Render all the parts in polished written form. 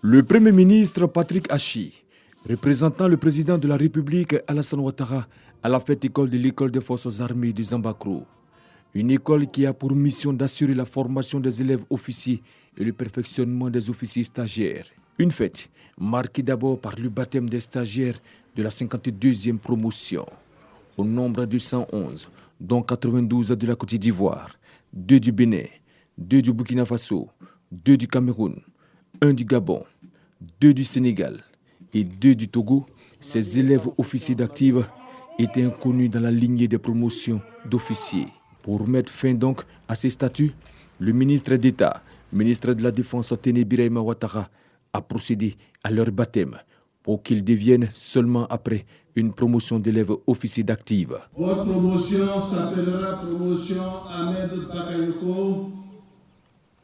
Le Premier ministre Patrick Achi, représentant le président de la République Alassane Ouattara à la fête école de l'école des forces armées de Zambakro. Une école qui a pour mission d'assurer la formation des élèves officiers et le perfectionnement des officiers stagiaires. Une fête marquée d'abord par le baptême des stagiaires de la 52e promotion. Au nombre de 111, dont 92 de la Côte d'Ivoire, 2 du Bénin, 2 du Burkina Faso, 2 du Cameroun, 1 du Gabon, 2 du Sénégal et 2 du Togo, ces élèves officiers d'active étaient inconnus dans la lignée des promotions d'officiers. Pour mettre fin donc à ces statuts, le ministre d'État, ministre de la Défense Téné Birahima Ouattara, a procédé à leur baptême pour qu'ils deviennent seulement après une promotion d'élèves officiers d'active. Votre promotion s'appellera promotion Ahmed Bakayoko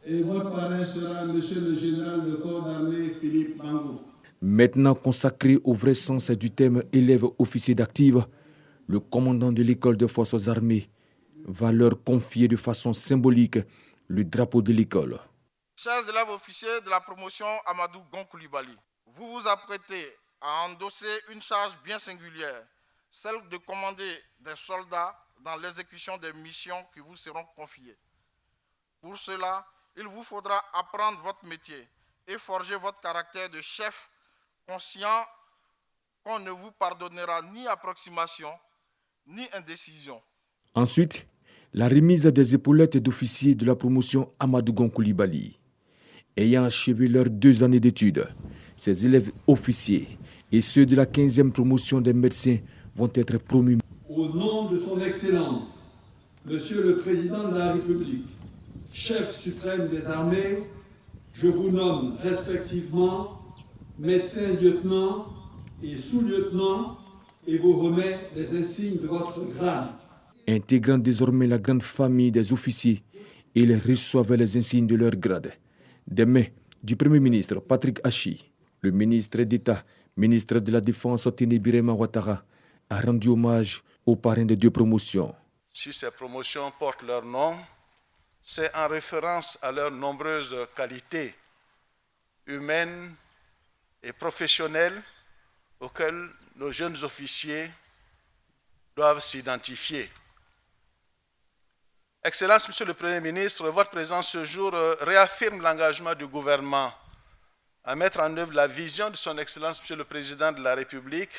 et votre parrain sera Monsieur le général de corps d'armée Philippe Mango. Maintenant consacré au vrai sens du thème élèves officiers d'active, le commandant de l'école des forces armées va leur confier de façon symbolique le drapeau de l'école. Chers élèves officiers de la promotion Amadou Gon Coulibaly, vous vous apprêtez à endosser une charge bien singulière, celle de commander des soldats dans l'exécution des missions qui vous seront confiées. Pour cela, il vous faudra apprendre votre métier et forger votre caractère de chef, conscient qu'on ne vous pardonnera ni approximation, ni indécision. Ensuite, la remise des épaulettes d'officiers de la promotion Amadou Gon Coulibaly. Ayant achevé leurs 2 années d'études, ces élèves officiers et ceux de la 15e promotion des médecins vont être promus. Au nom de son Excellence, Monsieur le Président de la République, chef suprême des armées, je vous nomme respectivement médecin lieutenant et sous-lieutenant et vous remets les insignes de votre grade. Intégrant désormais la grande famille des officiers, ils reçoivent les insignes de leur grade. Des mains du Premier ministre Patrick Achi, le ministre d'État, ministre de la Défense Téné Birahima Ouattara, a rendu hommage aux parrains des 2 promotions. Si ces promotions portent leur nom, c'est en référence à leurs nombreuses qualités humaines et professionnelles auxquelles nos jeunes officiers doivent s'identifier. Excellence, Monsieur le Premier ministre, votre présence ce jour réaffirme l'engagement du gouvernement à mettre en œuvre la vision de son Excellence, Monsieur le Président de la République,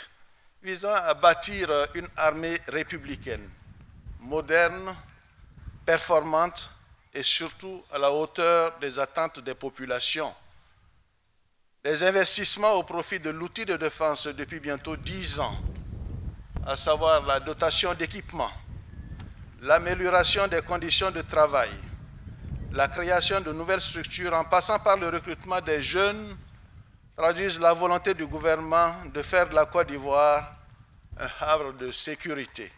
visant à bâtir une armée républicaine, moderne, performante et surtout à la hauteur des attentes des populations. Les investissements au profit de l'outil de défense depuis bientôt 10 ans, à savoir la dotation d'équipement, l'amélioration des conditions de travail, la création de nouvelles structures en passant par le recrutement des jeunes, traduisent la volonté du gouvernement de faire de la Côte d'Ivoire un havre de sécurité.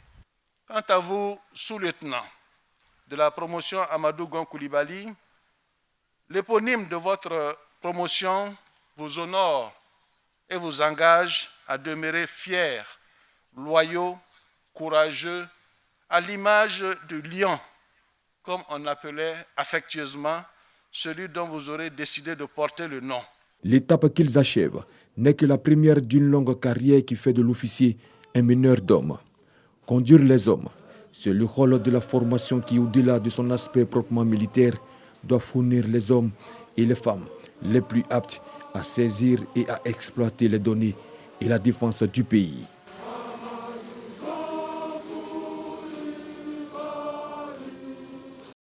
Quant à vous, sous-lieutenant de la promotion Amadou Gon Coulibaly, l'éponyme de votre promotion vous honore et vous engage à demeurer fiers, loyaux, courageux, à l'image du lion, comme on appelait affectueusement celui dont vous aurez décidé de porter le nom. L'étape qu'ils achèvent n'est que la première d'une longue carrière qui fait de l'officier un meneur d'hommes. Conduire les hommes, c'est le rôle de la formation qui, au-delà de son aspect proprement militaire, doit fournir les hommes et les femmes les plus aptes à saisir et à exploiter les données et la défense du pays.